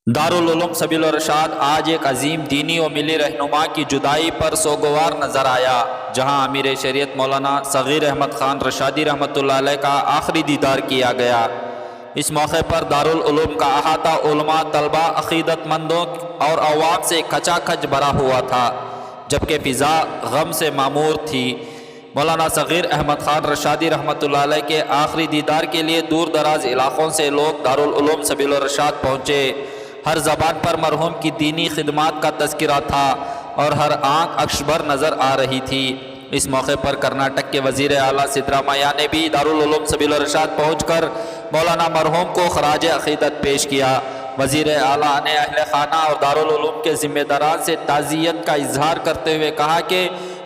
दारुल उलूम सबील Rashad आज एक अजीम दीनी और मिली रहनुमा की जुदाई पर सोगवार नज़र आया, जहां अमीर शरीयत मौलाना सग़ीर अहमद ख़ान रशादी रहमतुल्लाह अलैह का आखिरी दीदार किया गया। इस मौके पर दारुल उलूम का अहाता उलमा, तलबा, अक़ीदतमंदों और अवाम से खचाखच भरा हुआ था, जबकि फ़िज़ा गम से मामूर थी। मौलाना सग़ीर अहमद ख़ान रशादी रहमतुल्लाह अलैह के आखिरी दीदार के लिए दूर दराज इलाक़ों से लोग दारुल उलूम सबील रशाद पहुँचे। हर ज़बान पर मरहूम की दीनी खिदमात का तज़किरा था और हर आँख अक्शबर नज़र आ रही थी। इस मौके पर कर्नाटक के वज़ीर आला सिद्धरामैया ने भी दारुल उलूम सबील रशाद पहुँचकर मौलाना मरहूम को खराज अक़ीदत पेश किया। वज़ीर आला ने अहले खाना और दारुल उलूम के ज़िम्मेदारान से ताज़ियत का इजहार करते हुए कहा कि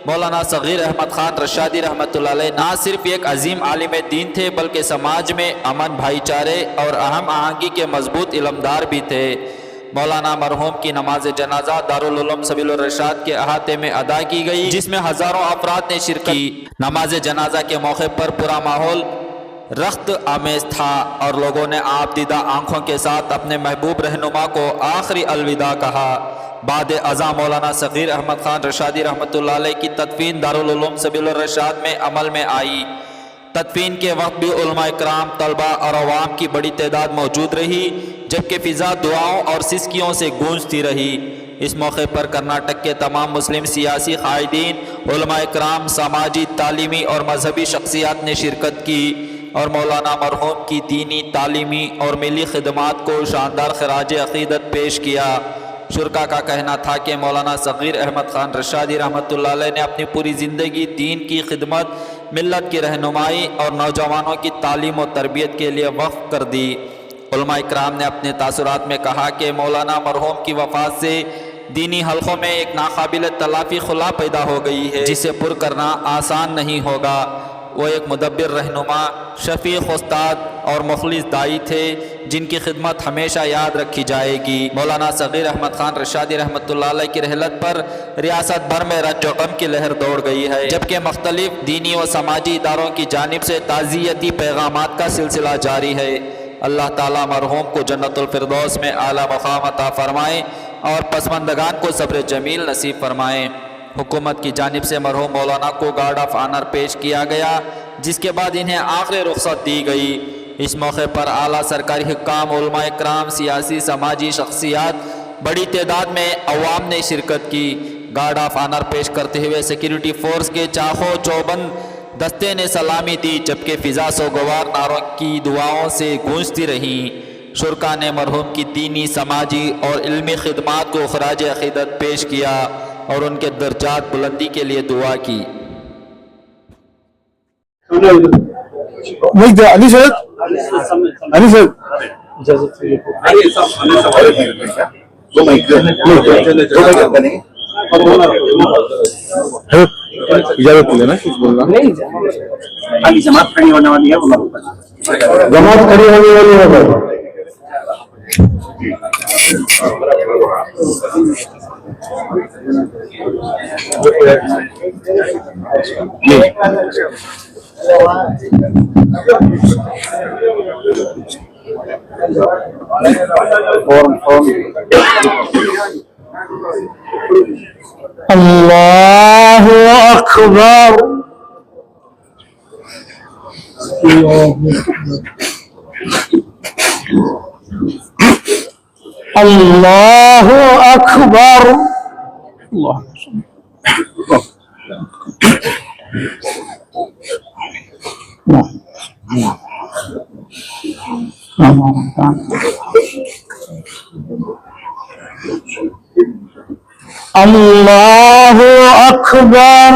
मौलाना सग़ीर अहमद ख़ान रशादी रहमतुल्लाह अलैह ना सिर्फ एक अजीम आलिम दीन थे, बल्कि समाज में अमन, भाईचारे और अहम आहंगी के मजबूत इल्मदार भी थे। मौलाना मरहूम की नमाज जनाजा दारुल उलूम सबील रशाद के अहाते में अदा की गई, जिसमें हज़ारों अफराद ने शिरकत की। नमाज जनाजा के मौके पर पूरा माहौल रख्त आमेज था और लोगों ने आप दीदा आँखों के साथ अपने महबूब रहनुमा को आखिरी अलविदा कहा। बाद अज़ा मौलाना सग़ीर अहमद ख़ान रशादी रहमतुल्लाह अलैह की तदफीन दारुल उलूम सबील रशाद में अमल में आई। तदफीन के वक्त भी उलमा इकराम, तलबा और अवाम की बड़ी तादाद मौजूद रही, जबकि फ़िज़ा दुआओं और सिसकियों से गूंजती रही। इस मौके पर कर्नाटक के तमाम मुस्लिम सियासी कायदीन, उलमा इकराम, समाजी, तालीमी और मजहबी शख्सियात ने शिरकत की और मौलाना मरहूम की दीनी, तालीमी और मिली खिदमात को शानदार खराज अक़ीदत पेश किया। शुरका का कहना था कि मौलाना सग़ीर अहमद ख़ान रशादी रहमतुल्लाह अलैह ने अपनी पूरी ज़िंदगी दीन की खिदमत, मिल्लत की रहनुमाई और नौजवानों की तालीम और तरबियत के लिए वक्फ़ कर दी। उलमा इकराम ने अपने तासुरात में कहा कि मौलाना मरहूम की वफ़ात से दीनी हल्क़ों में एक नाकाबिल तलाफ़ी खुला पैदा हो गई है, जिसे पुर करना आसान नहीं होगा। वो एक मुदब्बिर रहनुमा, शफ़ीक़ उस्ताद और मुखलिस दाई थे, जिनकी खिदमत हमेशा याद रखी जाएगी। मौलाना सग़ीर अहमद ख़ान रशादी रहमतुल्लाह अलैह की रहलत पर रियासत भर में रंज व गम की लहर दौड़ गई है, जबकि मुख्तलिफ दीनी व समाजी इदारों की जानिब से ताज़ियती पैगामात का सिलसिला जारी है। अल्लाह ताला मरहूम को जन्नतुल फिरदौस में आला मक़ाम अता फ़रमाए और पसमंदगान को सब्र जमील नसीब फ़रमाए। हुकूमत की जानिब से मरहूम मौलाना को गार्ड ऑफ ऑनर पेश किया गया, जिसके बाद इन्हें आखिरी रुख़सत दी गई। इस मौके पर आला सरकारी हुक्काम, उलमा इकराम, सियासी समाजी शख्सियात, बड़ी तादाद में अवाम ने शिरकत की। गार्ड ऑफ ऑनर पेश करते हुए सिक्योरिटी फोर्स के चाखो चौबंद दस्ते ने सलामी दी, जबकि फ़िज़ा सोगवार नारों की दुआओं से गूंजती रही। शुरका ने मरहूम की दीनी, समाजी और इल्मी खिदमात को खराज अक़ीदत पेश किया और उनके दर्जात बुलंदी के लिए दुआ की। इजाजत लेना कुछ बोलना नहीं, जमात खड़ी होने वाली है, जमात खड़ी होने वाली है। अल्लाहु अकबर। अल्लाहु अकबर। अल्लाहु अकबर।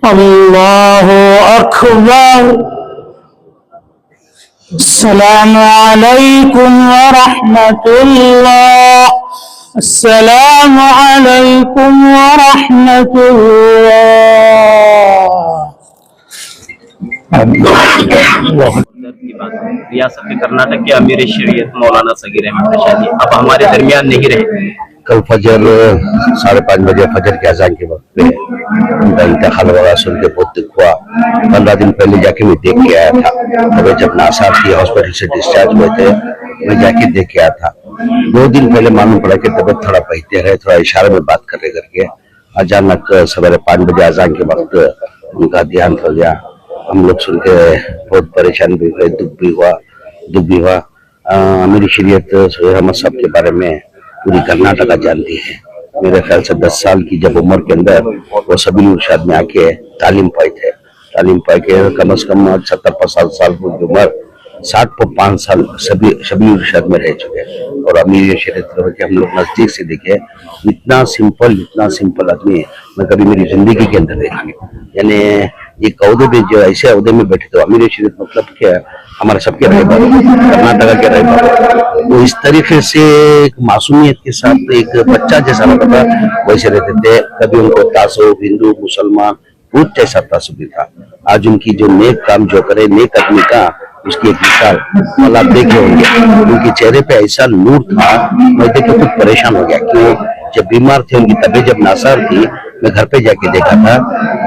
अल्लाहु अकबर। अस्सलामु अलैकुम व रहमतुल्लाह। السلام علیکم ورحمۃ اللہ. کی بات ہے. ریاست کرناٹک کے امیر شریعت مولانا صغیر احمد رشادی اب ہمارے درمیان نہیں رہے. کل فجر 5:30 بجے فجر کے اذان کے وقت پہ ان کا انتقال وغیرہ سن کے بہت دکھ ہوا. 15 دن پہلے جا کے میں دیکھ کے آیا تھا. ابھی جب ناسار کی ہاسپٹل سے ڈسچارج ہوئے تھے میں جا کے دیکھ کے آیا تھا. 2 دن پہلے معلوم پڑا کہ طبیعت تھوڑا بہتے رہے, تھوڑا اشارے میں بات کر کے اچانک سویرے 5 بجے اذان کے وقت ان کا دیہانت ہو گیا. ہم لوگ سن کے بہت پریشان بھی ہوئے, دکھ بھی ہوا. امیر شریعت صغیر احمد صاحب کے بارے میں پوری کرناٹکا جانتی ہے. میرے خیال سے 10 سال کی جب عمر کے اندر وہ سبیل ارشاد میں آ کے تعلیم پائی تھے. کم از کم 70-75 سال کی عمر 60-5 سال شبیل ارشاد میں رہ چکے. اور امیر شریعت کے ہم لوگ نزدیک سے دیکھے, اتنا سمپل آدمی میں کبھی میری زندگی کے اندر دیکھا نہیں. یعنی ایک عہدے میں جو ایسے عہدے میں بیٹھے تو امیر شریعت مطلب کیا ہمارے سب کے رہبر, کرناٹکا کے رہبر. وہ اس طریقے سے ایک معصومیت کے ساتھ ایک بچہ جیسا لگتا تھا ویسے رہتے تھے. کبھی ان کو تعصب ہندو مسلمان بہت جیسا تعصب بھی تھا. آج ان کی جو نیک کام جو کرے, نیک آدمی کا اس کی ایک مثال آپ دیکھے ہوں گے. ان کے چہرے پہ ایسا نور تھا, میں دیکھ کے خود پریشان ہو گیا. کیوں جب بیمار تھے, ان کی طبیعت جب ناسار تھی, میں گھر پہ جا کے دیکھا تھا.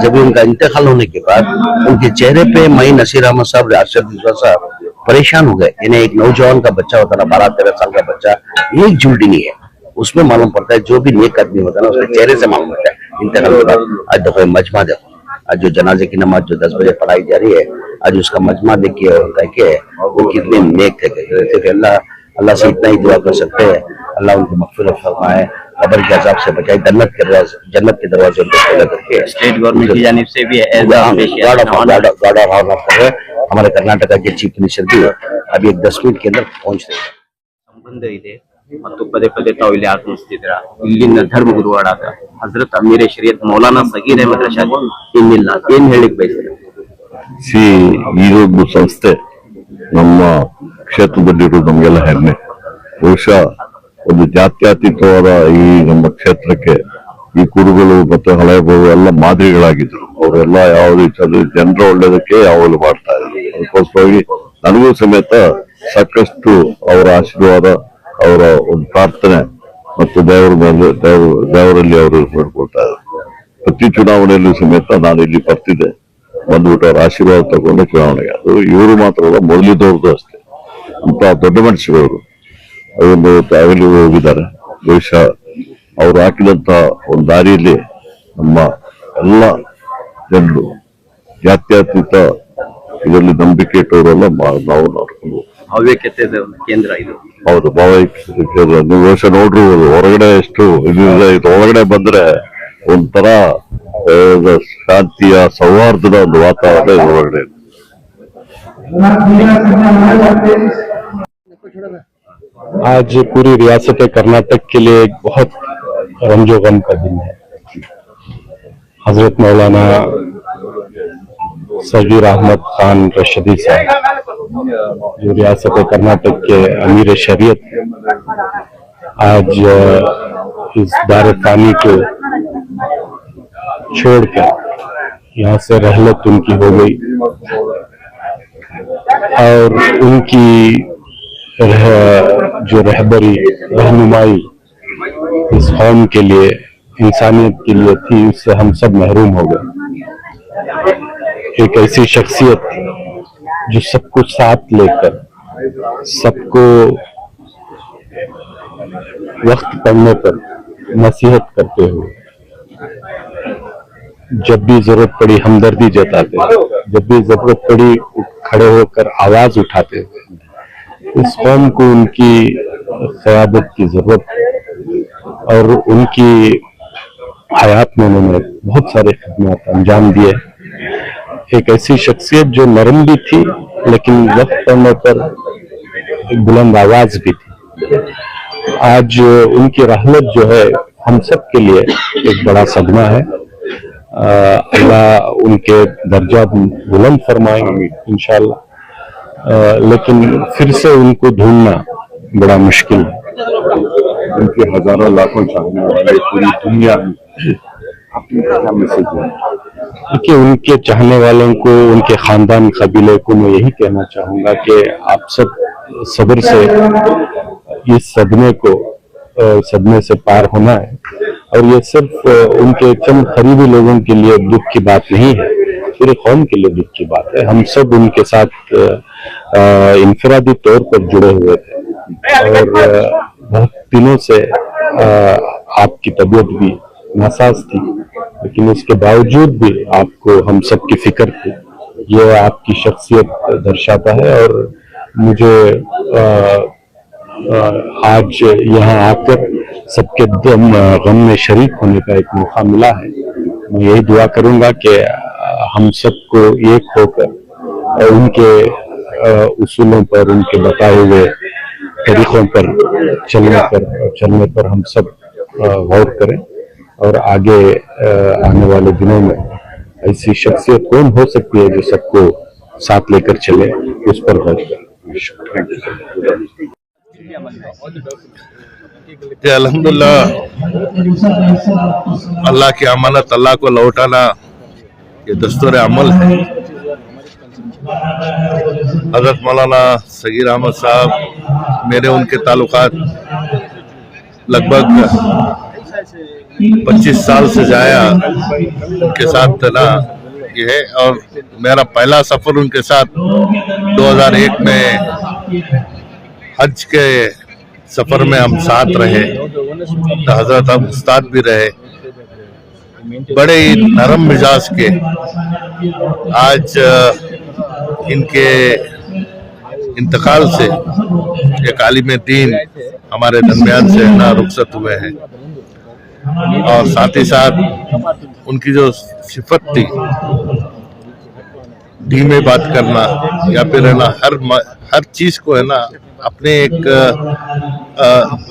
جب ان کا انتقال ہونے کے بعد ان کے چہرے پہ میں نصیر احمد صاحب, ارشد رضویٰ صاحب پریشان ہو گئے. یعنی ایک نوجوان کا بچہ ہوتا نا, 12-13 سال کا بچہ, ایک جلدی نہیں ہے. اس میں معلوم پڑتا ہے جو بھی نیک آدمی ہوتا ہے نا, اس کے چہرے سے معلوم ہوتا ہے انتقال کے بعد. آج دیکھو مجمع دیکھو, آج جو جنازے کی نماز جو 10 بجے پڑھائی جا رہی ہے, آج اس کا مجمع دیکھیے ہوتا ہے کہ وہ کتنے نیک تھے. اللہ سے اتنا ہی دعا کر سکتے ہیں, اللہ ان کی مغفرت فرمائے, قبر کے عذاب سے بچائے, جنت کے دروازے ان کو کھولا کر کے اسٹیٹ گورنمنٹ کی جانب سے بھی گارڈ آف آنر کر رہے. ہمارے کرناٹکا کے چیف منسٹر بھی ابھی ایک 10 منٹ کے اندر پہنچ رہے ہیں. ಸಂಬಂಧ ಇದೆ ಮತ್ತು ಪದೇ ಪದೇ ತಾವು ಇಲ್ಲಿ ಆಗಮಿಸ್ತಿದ್ರ. ಇಲ್ಲಿನ ಧರ್ಮಗುರುಗಳಾದ ಹಜರತ್ ಅಮೀರ್ ಶರೀಯತ್ ಮೌಲಾನಾ ಸಗೀರ್ ಅಹಮದ್ ರಶಾದಿ ಇನ್ನಿಲ್ಲ, ಏನ್ ಹೇಳಿಕ್ ಬಯಸ್ತಾರೆ? ಇದೊಂದು ಸಂಸ್ಥೆ ನಮ್ಮ ಕ್ಷೇತ್ರದಲ್ಲಿರೋದು ನಮಗೆಲ್ಲ ಹೆಮ್ಮೆ. ಬಹುಶಃ ಒಂದು ಜಾತ್ಯತೀತವಾದ ಈ ನಮ್ಮ ಕ್ಷೇತ್ರಕ್ಕೆ ಈ ಗುರುಗಳು ಮತ್ತೆ ಹಳೆಯವರು ಎಲ್ಲ ಮಾದರಿಗಳಾಗಿದ್ರು. ಅವರೆಲ್ಲ ಯಾವುದೇ ಜನರ ಒಳ್ಳೇದಕ್ಕೆ ಯಾವಾಗಲೂ ಮಾಡ್ತಾ ಇದ್ರು. ಅದಕ್ಕೋಸ್ಕರವಾಗಿ ನನಗೂ ಸಮೇತ ಸಾಕಷ್ಟು ಅವರ ಆಶೀರ್ವಾದ, ಅವರ ಒಂದು ಪ್ರಾರ್ಥನೆ ಮತ್ತು ದೇವರಲ್ಲಿ ಅವರು ಮಾಡ್ಕೊಳ್ತಾ ಇದ್ರು. ಪ್ರತಿ ಚುನಾವಣೆಯಲ್ಲೂ ಸಮೇತ ನಾನು ಇಲ್ಲಿ ಬರ್ತಿದ್ದೆ, ಬಂದ್ಬಿಟ್ಟು ಅವ್ರ ಆಶೀರ್ವಾದ ತಗೊಂಡು ಚುನಾವಣೆಗೆ. ಅದು ಇವರು ಮಾತ್ರ ಅಲ್ಲ, ಮೊದಲಿದ್ದವ್ರದ್ದು ಅಷ್ಟೇ. ಅಂತ ದೊಡ್ಡ ಮನುಷ್ಯರವರು ಅದೊಂದು ಆಗಲಿ ಹೋಗಿದ್ದಾರೆ. ಬಹುಶಃ ಅವರು ಹಾಕಿದಂತ ಒಂದು ದಾರಿಯಲ್ಲಿ ನಮ್ಮ ಎಲ್ಲ ಜನರು ಜಾತ್ಯತೀತ ಇದರಲ್ಲಿ ನಂಬಿಕೆ ಇಟ್ಟವರೆಲ್ಲ ನಾವು ನೋಡ್ಕೊಂಡು. ಭಾವ್ಯಕತೆ ಕೇಂದ್ರ ಇದು. ಹೌದು, ಭಾವೈಕ್ಯತೆ. ನೀವು ಬಹುಶಃ ನೋಡಿರ್ಬೋದು ಹೊರಗಡೆ ಎಷ್ಟು ಇದಿದೆ. ಇದು ಒಳಗಡೆ ಬಂದ್ರೆ ಒಂಥರ ಶಾಂತಿಯ ಸೌಹಾರ್ದದ ಒಂದು ವಾತಾವರಣ ಇದು ಹೊರಗಡೆ ಇದೆ. आज पूरी रियासत कर्नाटक के लिए एक बहुत रमजो गम का दिन है. हजरत मौलाना सगीर अहमद खान रशीदी साहब जो रियासत कर्नाटक के अमीर शरीयत आज इस दार फानी को छोड़कर यहाँ से रहलत उनकी हो गई. और उनकी जो रहबरी रहनुमाई इस कौम के लिए, इंसानियत के लिए थी, उससे हम सब महरूम हो गए. एक ऐसी शख्सियत जो सबको साथ लेकर, सबको वक्त पड़ने पर नसीहत करते हुए, जब भी जरूरत पड़ी हमदर्दी जताते, जब भी जरूरत पड़ी खड़े होकर आवाज उठाते हुए, इस कौम को उनकी क़यादत की जरूरत और उनकी हयात में उन्होंने बहुत सारे खिदमत अंजाम दिए. एक ऐसी शख्सियत जो नरम भी थी लेकिन वक्त पड़ने पर एक बुलंद आवाज भी थी. आज उनकी रहलत जो है हम सब के लिए एक बड़ा सदमा है. अल्लाह उनके दर्जा बुलंद फरमाएंगे इंशाअल्लाह. लेकिन फिर से उनको ढूंढना बड़ा मुश्किल है. उनके हजारों लाखों चाहने वाले पूरी दुनिया में आपने क्या मैसेज दिया? देखिए, उनके चाहने वालों को, उनके खानदान कबीले को मैं यही कहना चाहूंगा कि आप सब सब्र से इस सदमे से पार होना है। और ये सिर्फ उनके चंद करीबी लोगों के लिए दुख की बात नहीं है, पूरे कौम के लिए दुख की बात है। हम सब उनके साथ इंफरादी तौर पर जुड़े हुए थे और बहुत दिनों से आपकी तबीयत भी नासाज थी, लेकिन इसके बावजूद भी आपको हम सब की फिक्र थी। ये आपकी शख्सियत दर्शाता है और मुझे आज यहाँ आकर सबके गम में शरीक होने का एक मौका मिला है। मैं यही दुआ करूंगा कि हम सबको एक होकर उनके उसूलों पर, उनके बताए हुए तरीकों पर चलने पर हम सब गौर करें और आगे आने वाले दिनों में ऐसी शख्सियत कौन हो सकती है जो सबको साथ लेकर चले, उस पर गौर करें। अल्हम्दुलिल्लाह, अल्लाह की अमानत अल्लाह को लौटाना ये दस्तूर अमल है। हजरत मौलाना सगीर अहमद साहब, मेरे उनके ताल्लुकात लगभग 25 साल से जाया उनके साथ ना ये है। और मेरा पहला सफर उनके साथ 2001 में हज के सफर में हम साथ रहे, तो हजरत अब उस्ताद भी रहे, बड़े ही नरम मिजाज के। आज इनके इंतकाल से एक आलिम दीन हमारे दरमियान से ना रुखसत हुए हैं। और साथ ही साथ उनकी जो सिफत थी धीमे बात करना या फिर है ना हर चीज को है ना अपने एक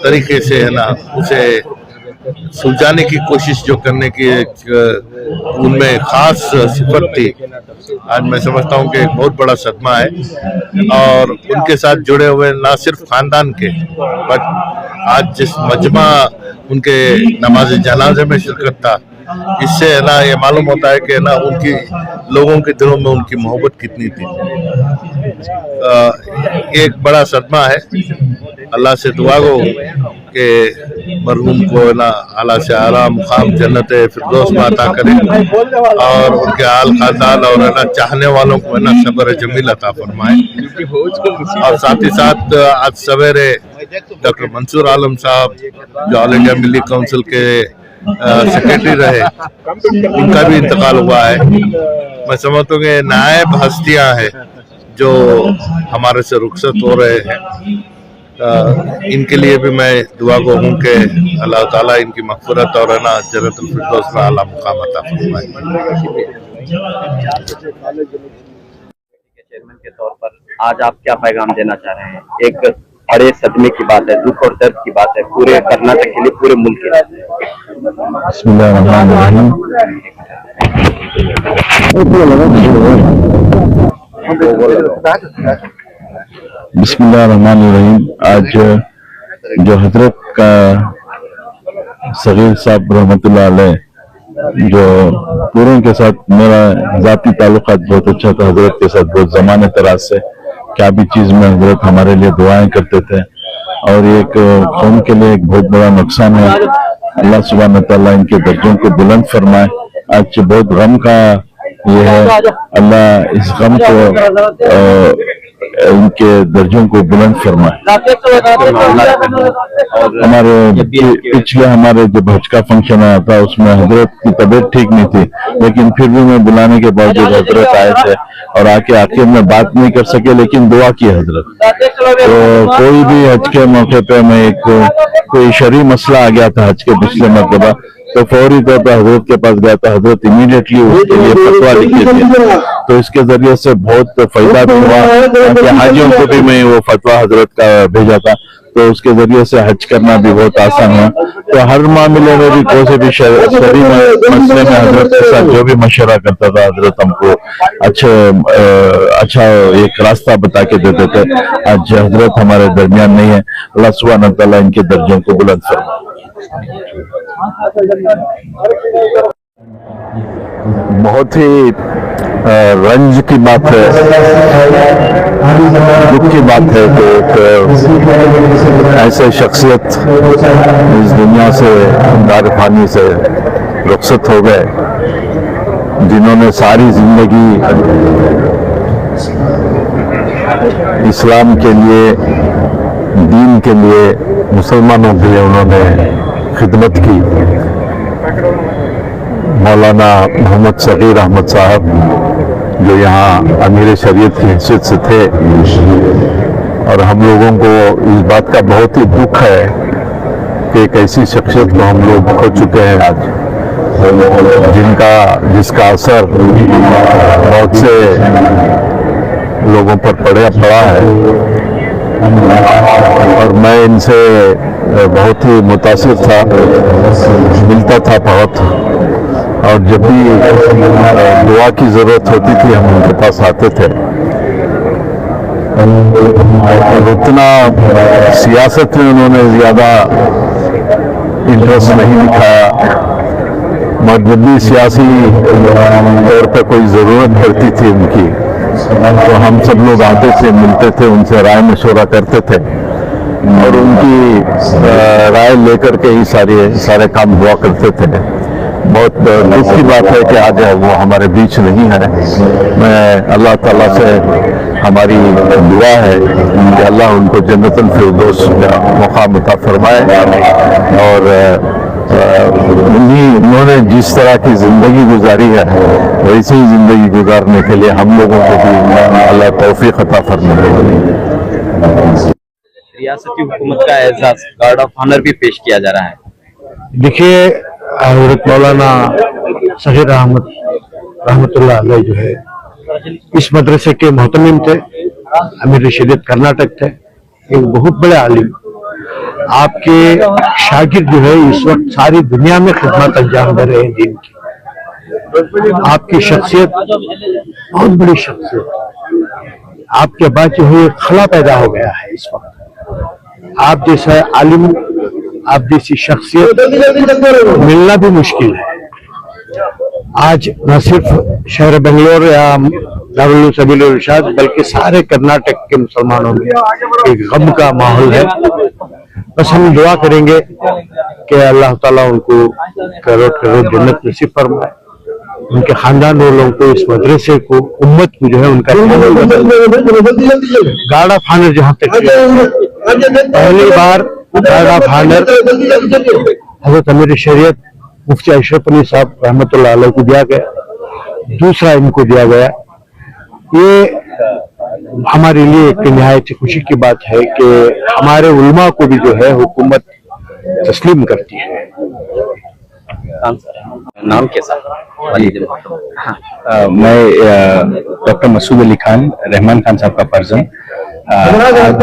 तरीके से है ना उसे सुलझाने की कोशिश जो करने की उनमें खास सिफत थी। आज मैं समझता हूँ कि एक बहुत बड़ा सदमा है। और उनके साथ जुड़े हुए ना सिर्फ खानदान के, बट आज जिस मजमा उनके नमाज जनाजे में शिरकत था, इससे है ना ये मालूम होता है कि ना उनकी लोगों के दिलों में उनकी मोहब्बत कितनी थी। एक बड़ा सदमा है। अल्लाह से दुआ गो कि मरहूम को ना आला से आला मुकाम जन्नत फिरदौस में अता करे और उनके आल खानदान और ना चाहने वालों को ना सब्र जमील अता फरमाए। और साथ ही साथ आज सवेरे डॉक्टर मंसूर आलम साहब जो ऑल इंडिया मिली काउंसिल के सेक्रेटरी रहे, उनका भी इंतकाल हुआ है। मैं समझता हूँ कि नायब हस्तियां हैं जो हमारे से रुखसत हो रहे हैं। इनके लिए भी मैं दुआ गो हूँ कि अल्लाह ताला इनकी मग़फ़िरत और ना जन्नतुल फिरदौस में आला मुक़ाम अता फरमाए। चेयरमैन के तौर पर आज आप क्या पैगाम देना चाह रहे हैं? एक बड़े सदमे की बात है, दुख और दर्द की बात है, पूरे कर्नाटक के लिए, पूरे मुल्क के लिए। बिस्मिल्लाहिर्रहमानिर्रहीम। बिस्मिल्लाहिर्रहमानिर्रहीम। आज जो हजरत का सगीर साहब रहमतुल्लाह अलैह, जो पूरे के साथ मेरा जाती ताल्लुकात बहुत अच्छा था, हजरत के साथ बहुत ज़माने दराज से क्या भी चीज़ में हजरत हमारे लिए दुआएं करते थे। और एक कौम के लिए एक बहुत बड़ा नुकसान है। अल्लाह सुब्हान व तआला इनके दर्जों को बुलंद फरमाए। आज बहुत गम का ये है, अल्लाह इस गम को इनके दर्जों को बुलंद फरमाए। हमारे पिछले हमारे जब हज का फंक्शन आया था उसमें हजरत की तबीयत ठीक नहीं थी, लेकिन फिर भी मैं बुलाने के बावजूद हजरत आए थे और आके आखिर में बात नहीं कर सके, लेकिन दुआ की हजरत। तो कोई भी हज के मौके पे मैं कोई शरई मसला आ गया था हज के पिछले मरतबा, तो फौरी तौर पर हजरत के पास गया तो हजरत इमीडिएटली उसके लिए फतवा लिख के दिया। तो इसके जरिए से बहुत फायदा भी हुआ कि हाजियों को भी मैं वो फतवा हजरत का भेजा था, तो उसके जरिए से हज करना भी बहुत आसान हुआ। तो हर मामले में भी कोई से भी शरई मसले में हजरत के साथ जो भी मशवरा करता था हजरत हमको अच्छा एक रास्ता बता के देते थे। आज हजरत हमारे दरमियान नहीं है, अल्लाह सुब्हान व तआला इनके दर्जों को बुलंद फरमाए। बहुत ही रंज की बात है, दुख की बात है कि एक ऐसे शख्सियत इस दुनिया से दार फानी से रुखसत हो गए जिन्होंने सारी जिंदगी इस्लाम के लिए, दीन के लिए, मुसलमानों के लिए उन्होंने खिदमत की। मौलाना मोहम्मद सगीर अहमद साहब जो यहाँ अमीर शरीयत की हैसियत से थे, और हम लोगों को इस बात का बहुत ही दुख है कि एक ऐसी शख्सियत को हम लोग खो चुके हैं आज, जिसका असर बहुत से लोगों पर पड़ा है। और मैं इनसे बहुत ही मुतासिर था, मिलता था बहुत, और जब भी दुआ की जरूरत होती थी हम उनके पास आते थे। और उतना सियासत में उन्होंने ज्यादा इंटरेस्ट नहीं दिखाया, मगर जब भी सियासी तौर पर कोई जरूरत पड़ती थी उनकी, तो हम सब लोग आते थे, मिलते थे, उनसे राय मशवरा करते थे, और उनकी राय लेकर के ही सारे काम हुआ करते थे। बहुत दुख की बात है कि आज वो हमारे बीच नहीं है। मैं अल्लाह ताला से हमारी दुआ है कि अल्लाह उनको जन्नतुल फिरदौस का मुकाम अता फरमाए, और उन्होंने जिस तरह की जिंदगी गुजारी है वैसे ही जिंदगी गुजारने के लिए हम लोगों को भी अल्लाह तौफीक अता फरमाए। रियासती हुकूमत का एजाज गार्ड ऑफ ऑनर भी पेश किया जा रहा है। देखिए, हज़रत मौलाना सगीर अहमद रहमतुल्लाह अलैह जो है इस मदरसे के मोहतमिम थे, अमीर शरीयत कर्नाटक थे, एक बहुत बड़े आलिम। आपके शागिर्द जो है इस वक्त सारी दुनिया में खिदमत अंजाम दे रहे हैं दीन की। आपकी शख्सियत बहुत बड़ी शख्सियत, आपके बाद जो है खला पैदा हो गया है इस वक्त। आप जैसा आलिम, आप जैसी शख्सियत मिलना भी मुश्किल है। आज न सिर्फ शहर बेंगलोर या दारुल सबील इरशाद बल्कि सारे कर्नाटक के मुसलमानों में एक गम का माहौल है। बस हम दुआ करेंगे कि अल्लाह ताला उनको करोड़ करोड़ जन्नत नसीब फरमाए, उनके खानदान वालों को, इस मदरसे को, उम्मत को जो है उनका गार्ड ऑफ ऑनर जहाँ तक पहली बार गार्ड ऑफ ऑनर हजरत अमीर शरीयत मुफ्ती अशरफ अली साहब रहमतुल्लाह अलैह को दिया गया, दूसरा इनको दिया गया। ये हमारे लिए एक निहायत खुशी की बात है कि हमारे उलमा को भी जो है हुकूमत तस्लीम करती है। नाम कैसा? मैं डॉक्टर मसूद अली खान, रहमान खान साहब का फर्जन, हजरत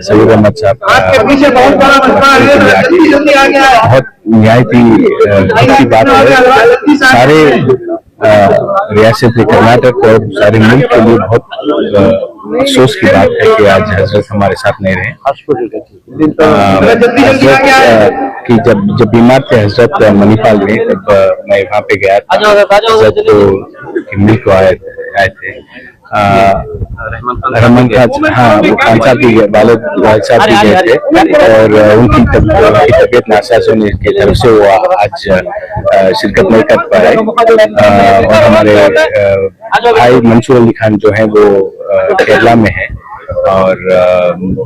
सगीर अहमद साहब बहुत निहायती की बात है। सारे रियासत कर्नाटक और सारे मुल्क के लिए बहुत अफसोस की बात है कि आज हजरत हमारे साथ नहीं रहे। हजरत की जब बीमार थे हजरत मणिपाल में, तब मैं वहाँ पे गया था, हजरत को मिल को आए थे। रहमान खान, हाँ, वो खान साहब भी वालिद साहब भी गए थे, और उनकी तबीयत नासाज होने की तरफ से वो आज शिरकत नहीं कर पाए। और हमारे भाई मंसूर अली खान जो है वो केरला में है, और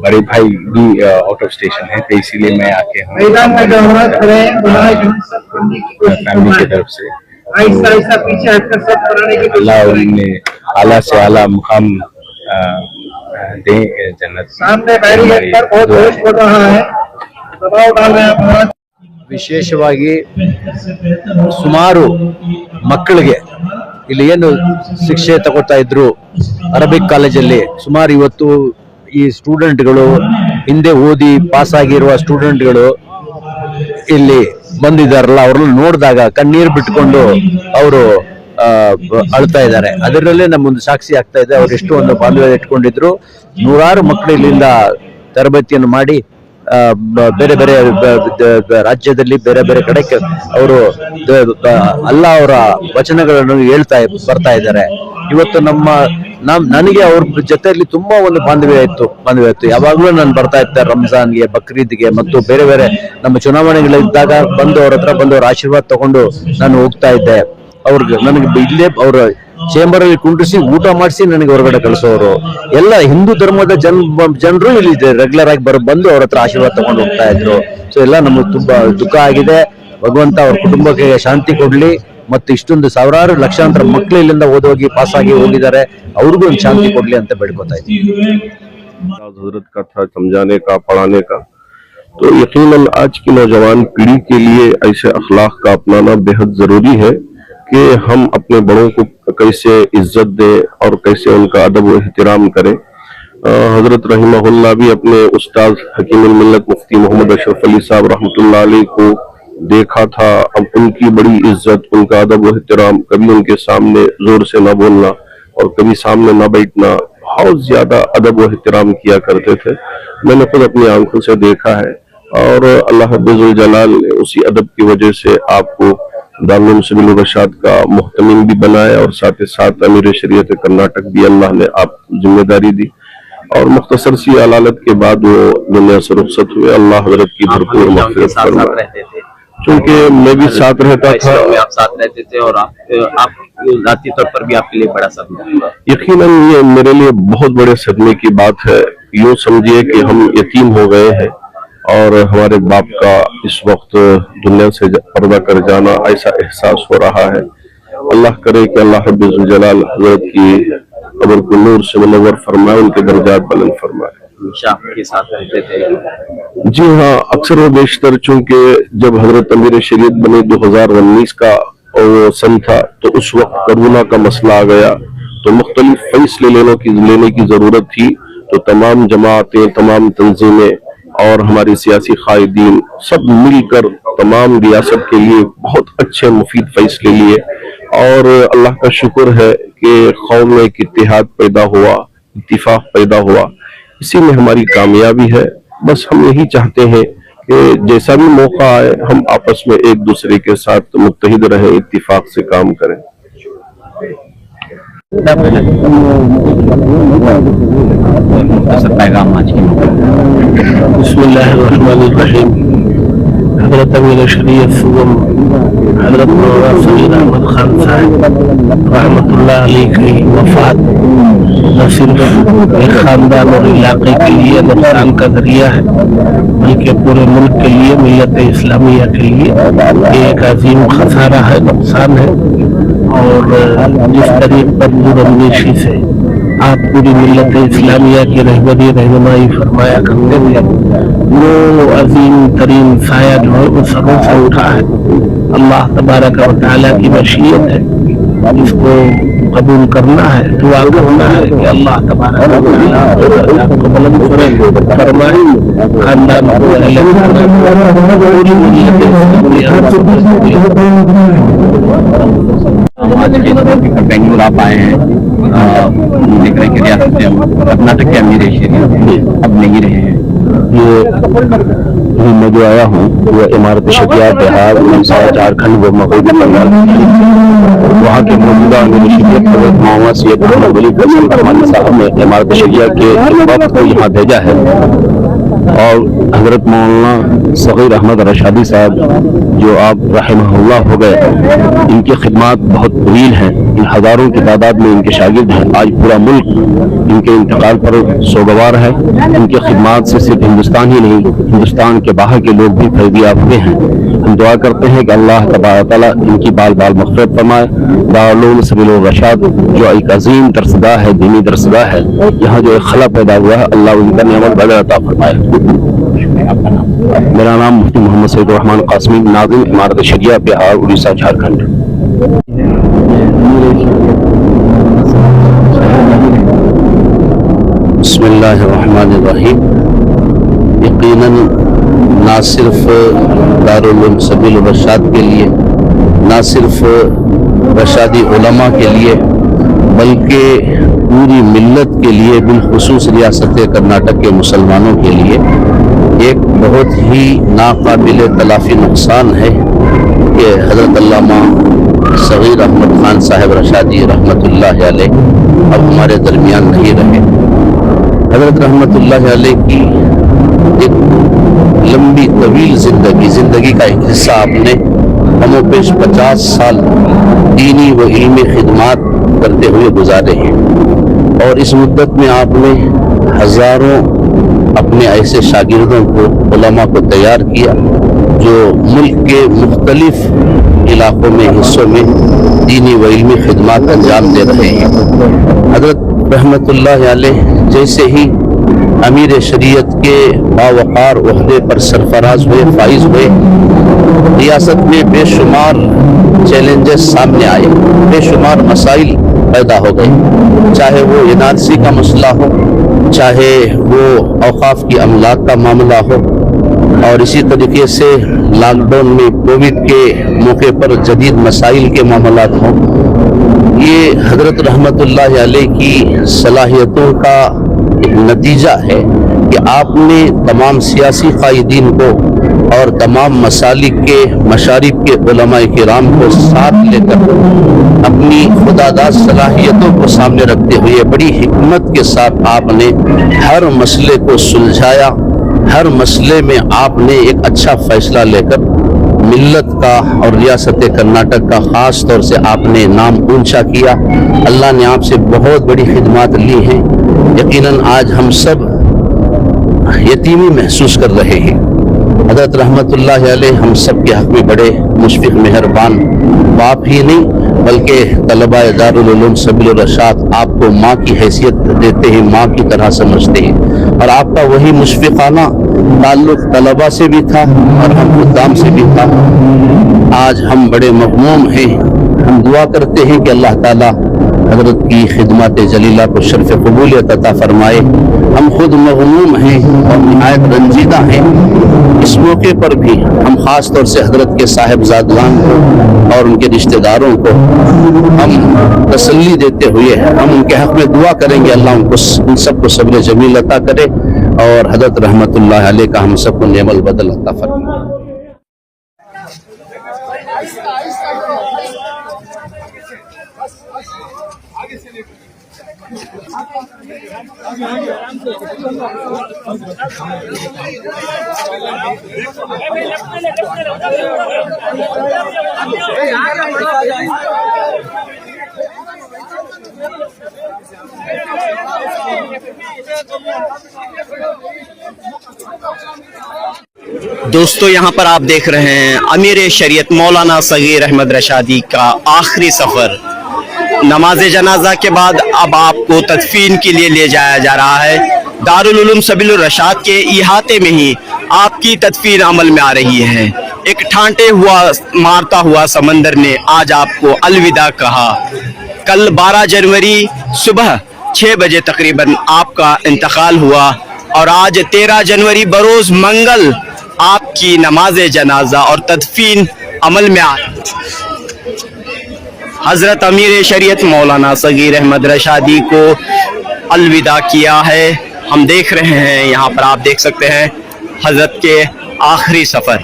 बड़े भाई भी आउट ऑफ स्टेशन है, तो इसीलिए मैं आके फैमिली की तरफ से अल्लाह उन्हें आला से आला मुकाम दे जन्नत। सामने बैरियर पर बहुत जोश पड़ रहा है, दबाव डाल रहे हैं। ವಿಶೇಷವಾಗಿ ಸುಮಾರು ಮಕ್ಕಳಿಗೆ ಇಲ್ಲಿ ಏನು ಶಿಕ್ಷೆ ತಗೋತಾ ಇದ್ರು ಅರಬಿಕ್ ಕಾಲೇಜಲ್ಲಿ ಸುಮಾರು ಇವತ್ತು ಈ ಸ್ಟೂಡೆಂಟ್ಗಳು ಹಿಂದೆ ಓದಿ ಪಾಸ್ ಆಗಿರುವ ಸ್ಟೂಡೆಂಟ್ಗಳು ಇಲ್ಲಿ ಬಂದಿದ್ದಾರಲ್ಲ ಅವ್ರನ್ನ ನೋಡಿದಾಗ ಕಣ್ಣೀರು ಬಿಟ್ಕೊಂಡು ಅವರು ಅಳ್ತಾ ಇದ್ದಾರೆ. ಅದರಲ್ಲೇ ನಮ್ಮೊಂದು ಸಾಕ್ಷಿ ಆಗ್ತಾ ಇದೆ. ಅವ್ರು ಎಷ್ಟು ಒಂದು ಬಾಂಧವ್ಯ ಇಟ್ಕೊಂಡಿದ್ರು. ನೂರಾರು ಮಕ್ಕಳು ಇಲ್ಲಿಂದ ತರಬೇತಿಯನ್ನು ಮಾಡಿ ಬೇರೆ ಬೇರೆ ರಾಜ್ಯದಲ್ಲಿ ಬೇರೆ ಬೇರೆ ಕಡೆ ಅವರು ಅಲ್ಲ ಅವರ ವಚನಗಳನ್ನು ಹೇಳ್ತಾ ಬರ್ತಾ ಇದ್ದಾರೆ. ಇವತ್ತು ನನಗೆ ಅವ್ರ ಜೊತೆಯಲ್ಲಿ ತುಂಬಾ ಒಂದು ಬಾಂಧವ್ಯ ಇತ್ತು. ಯಾವಾಗ್ಲೂ ನಾನು ಬರ್ತಾ ಇದ್ದೆ ರಂಜಾನ್ಗೆ, ಬಕ್ರೀದ್ಗೆ ಮತ್ತು ಬೇರೆ ಬೇರೆ ನಮ್ಮ ಚುನಾವಣೆಗಳಿದ್ದಾಗ ಬಂದು ಅವ್ರ ಹತ್ರ ಬಂದು ಅವ್ರ ಆಶೀರ್ವಾದ ತಗೊಂಡು ನಾನು ಹೋಗ್ತಾ ಇದ್ದೆ. ಅವ್ರಿಗೆ ನನಗೆ ಇಲ್ಲೇ ಅವ್ರ ಚೇಂಬರ್ ಅಲ್ಲಿ ಕುಂಡ್ರಿಸಿ ಊಟ ಮಾಡಿಸಿ ನನಗೆ ಹೊರಗಡೆ ಕಳಿಸೋರು. ಎಲ್ಲ ಹಿಂದೂ ಧರ್ಮದ ಜನರು ಇಲ್ಲಿ ರೆಗ್ಯುಲರ್ ಆಗಿ ಬಂದು ಅವ್ರ ಹತ್ರ ಆಶೀರ್ವಾದ ತಗೊಂಡು ಹೋಗ್ತಾ ಇದ್ರು. ಸೊ ಎಲ್ಲ ನಮಗೆ ತುಂಬಾ ದುಃಖ ಆಗಿದೆ. ಭಗವಂತ ಅವ್ರ ಕುಟುಂಬಕ್ಕೆ ಶಾಂತಿ ಕೊಡ್ಲಿ ಮತ್ತು ಇಷ್ಟೊಂದು ಸಾವಿರಾರು ಲಕ್ಷಾಂತರ ಮಕ್ಕಳು ಇಲ್ಲಿಂದ ಓದೋಗಿ ಪಾಸ್ ಆಗಿ ಹೋಗಿದ್ದಾರೆ, ಅವ್ರಿಗೂ ಒಂದು ಶಾಂತಿ ಕೊಡ್ಲಿ ಅಂತ ಬೇಡ್ಕೊತಾ ಇದ್ದೀವಿ. हजरत का था समझाने का, पढ़ाने का, तो यकीनन आज की नौजवान पीढ़ी के लिए ऐसे अखलाक का अपनाना बेहद जरूरी है कि हम अपने बड़ों को कैसे इज्जत दें और कैसे उनका अदब व एहतराम करें. हजरत रहिमहुल्लाह भी अपने उस्ताद हकीमुल मिल्लत मुफ्ती मोहम्मद अशरफ अली साहब रहमतुल्लाह अलैह को देखा था. अब उनकी बड़ी इज्जत, उनका अदब व एहतराम, कभी उनके सामने जोर से न बोलना और कभी सामने न बैठना, बहुत ज्यादा अदब व एहतराम किया करते थे. मैंने खुद अपनी आंखों से देखा है और अल्लाह रब्बुल जलाल ने उसी अदब की वजह से आपको दारुल सबील रशाद का मुहतमिम भी बनाया और साथ ही साथ अमीर शरीयत कर्नाटक भी अल्लाह ने आप जिम्मेदारी दी. और मुख्तसर सी अलालत के बाद वो दुनिया से रुखसत हुए. अल्लाह हजरत की भरपूर मग़फ़िरत फरमाए. क्योंकि मैं भी साथ रहता था, आप साथ रहते थे और आप ذاتی طور पर भी आपके लिए बड़ा सदमा हुआ. यकीनन ये मेरे लिए बहुत बड़े सदमे की बात है. यूँ समझिए कि हम यतीम हो गए हैं और हमारे बाप का इस वक्त दुनिया से पर्दा कर जाना, ऐसा एहसास हो रहा है. अल्लाह करे कि अल्लाह रब्बुल जलाल हजरत की कब्र को नूर से मुनव्वर फरमाए, उनके दर्जात बुलंद फरमाए. के साथ रहते थे. जी हाँ, अक्सर व बेशतर चूंकि जब हजरत अमीर शरीयत बने 2019 का वो सन था, तो उस वक्त कोरोना का मसला आ गया, तो मुख्तलिफ फैसले लेने की जरूरत थी. तो तमाम जमातें, तमाम तंजीमें और हमारे सियासी कायदीन सब मिलकर तमाम रियासत के लिए बहुत अच्छे मुफीद फैसले लिए. और अल्लाह का शुक्र है कि कौम में एक इत्तेहाद पैदा हुआ, इत्तिफाक पैदा हुआ. इसी में हमारी कामयाबी है. बस हम यही चाहते हैं कि जैसा भी मौका आए हम आपस में एक दूसरे के साथ मुत्तहिद रहें, इत्तिफाक से काम करें. पैगाम आज की बिस्मिल्लाहिर्रहमानिर्रहीम. हजरत अमीर शरीयत हजरत मौलाना सगीर अहमद खान साहब रहमतुल्लाह अलैह की वफात न सिर्फ एक खानदान और इलाके के लिए नुकसान का जरिया है, बल्कि पूरे मुल्क के लिए, मिल्लत इस्लामिया के लिए एक अजीम खसारा है, नुकसान है. और जिस तरीक पर दूरअंदेशी से आप पूरी मिल्लत इस्लामिया की रहनुमाई फरमाया करते थे, वो अजीम तरीन साया जो है वो सरों से उठा है. अल्लाह तबारक व तआला की मशीयत है, इसको कबूल करना है, दुआ करना है कि अल्लाह तबारक व तआला आपको बुलंद फरमाए, खानदान को पूरी मिल्लत इस्लामिया. आज के बेंगलुरु आप आए हैं, देख रहे हैं कि रियासत कर्नाटक के अमीर शरीयत अब नहीं रहे हैं. ये मैं जो आया हूँ वो इमारत शरिया बिहार, उड़ीसा, झारखंड व मगरबी बंगाल, वहाँ के मौजूदा अमीर शरीयत मोहम्मद सैयद अहमद वली फैसल रहमानी साहब ने इमारत शरिया के वक्त को यहाँ भेजा है. और हजरत मौलाना सगीर अहमद रशादी साहब जो आप रहमहुल्लाह हो गए, इनकी खिदमत बहुत तवील हैं. इन हजारों की तादाद में इनके शागिर्द हैं. आज पूरा मुल्क इनके इंतकाल पर सोगवार है. इनकी खिदमत से सिर्फ हिंदुस्तान ही नहीं, हिंदुस्तान के बाहर के लोग भी फैज़याब हुए हैं. हम दुआ करते हैं कि अल्लाह तबारक तआला इनकी बाल बाल मग़फ़िरत फरमाए. दारुल सबील रशाद जो एक अजीम दरसगाह है, दीनी दरसगाह है, यहाँ जो एक खला पैदा हुआ है, अल्लाह उनका नेमत बड़ा अता फरमाए. है। आपका नाम? मेरा नाम मुफ्ती मोहम्मद सईद रहमान कासमी, नाज़िम इमारत शरिया, बिहार, उड़ीसा, झारखंड। बिस्मिल्लाहिर्रहमानिर्रहीम। यकीनन ना सिर्फ दारुल उलूम सबील रशाद के लिए, ना सिर्फ रशादी उलमा के लिए, बल्कि पूरी मिल्लत के लिए, बिलखुसूस रियासत कर्नाटक के मुसलमानों के लिए एक बहुत ही नाकाबिल तलाफी नुकसान है कि हज़रत अल्लामा सगीर अहमद खान साहब रशादी रहमतुल्लाह अलैह अब हमारे दरमियान नहीं रहे। हज़रत रहमतुल्लाह अलैह की एक लंबी तवील जिंदगी का एक हिस्सा आपने हमोपेश 50 साल दीनी व इल्मी खिदमात करते हुए गुजारे हैं, और इस मुद्दत में आपने हजारों अपने ऐसे शागिर्दों को, उलमा को तैयार किया जो मुल्क के मुख्तलिफ इलाकों में, हिस्सों में दीनी व इल्मी खिदमात अंजाम दे रहे हैं। हज़रत रहमतुल्लाह अलैह जैसे ही अमीर शरीयत के बावकार ओहदे पर सरफराज हुए, फाइज हुए, रियासत में बेशुमार चैलेंजेस सामने आए, बेशुमार मसाइल पैदा हो गए, चाहे वो एनआरसी का मसला हो, चाहे वो औकाफ की अमलाक का मामला हो, और इसी तरीके से लॉकडाउन में कोविड के मौके पर जदीद मसाइल के मामलात हों। ये हज़रत रहमतुल्लाह अलैह की सलाहियतों का एक नतीजा है कि आपने तमाम सियासी कायदीन को और तमाम मसालिक के मशारिब के उलमाए किराम को साथ लेकर अपनी खुदादाद सलाहियतों को सामने रखते हुए बड़ी हिकमत के साथ आपने हर मसले को सुलझाया। हर मसले में आपने एक अच्छा फैसला लेकर मिल्लत का और रियासत कर्नाटक का खास तौर से आपने नाम ऊंचा किया। अल्लाह ने आपसे बहुत बड़ी खिदमत ली हैं। यकीनन आज हम सब यतीमी महसूस कर रहे हैं। हज़रत रहमतुल्लाह अलैह हम सब के हक़ में बड़े मुशफ़िक़ मेहरबान बाप ही नहीं बल्कि तलबाए दारुल उलूम सबील रशाद आपको माँ की हैसियत देते हैं, माँ की तरह समझते हैं, और आपका वही मुशफ़िक़ाना ताल्लुक़ तलबा से भी था और हम खुद्दाम से भी था। आज हम बड़े मग़मूम हैं। हम दुआ करते हैं कि अल्लाह ताला हज़रत की खिदमत जलीला को शर्फ़ क़बूलियत अता फ़रमाए। हम खुद मग़मूम हैं और निहायत रंजीदा हैं। इस मौके पर भी हम ख़ास तौर से हज़रत के साहिबजादगान को और उनके रिश्तेदारों को हम तसल्ली देते हुए हम उनके हक़ में दुआ करेंगे, अल्लाह उन सबको सब्र जमील अता करे और हज़रत रहमतुल्लाह अलैह का हम सबको नेमल बदल अता फरमाए। दोस्तों, यहाँ पर आप देख रहे हैं अमीर शरीयत मौलाना सगीर अहमद रशादी का आखिरी सफर। नमाज जनाजा के बाद अब आपको तदफीन के लिए ले जाया जा रहा है। दारुल उलूम सबील रशाद के इहाते में ही आपकी तदफीन अमल में आ रही है। एक ठांटे हुआ मारता हुआ समंदर ने आज आपको अलविदा कहा। कल 12 जनवरी सुबह 6 बजे तकरीबन आपका इंतकाल हुआ और आज 13 जनवरी बरोज मंगल आपकी नमाज जनाजा और तदफीन अमल में आ हजरत अमीर शरीयत मौलाना सगीर अहमद रशादी को अलविदा किया है। हम देख रहे हैं, यहाँ पर आप देख सकते हैं हजरत के आखिरी सफर।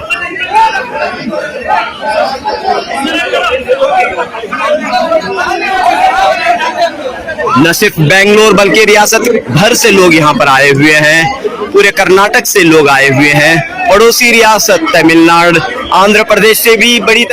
न सिर्फ बेंगलोर बल्कि रियासत भर से लोग यहाँ पर आए हुए हैं, पूरे कर्नाटक से लोग आए हुए हैं, पड़ोसी रियासत तमिलनाडु, आंध्र प्रदेश से भी बड़ी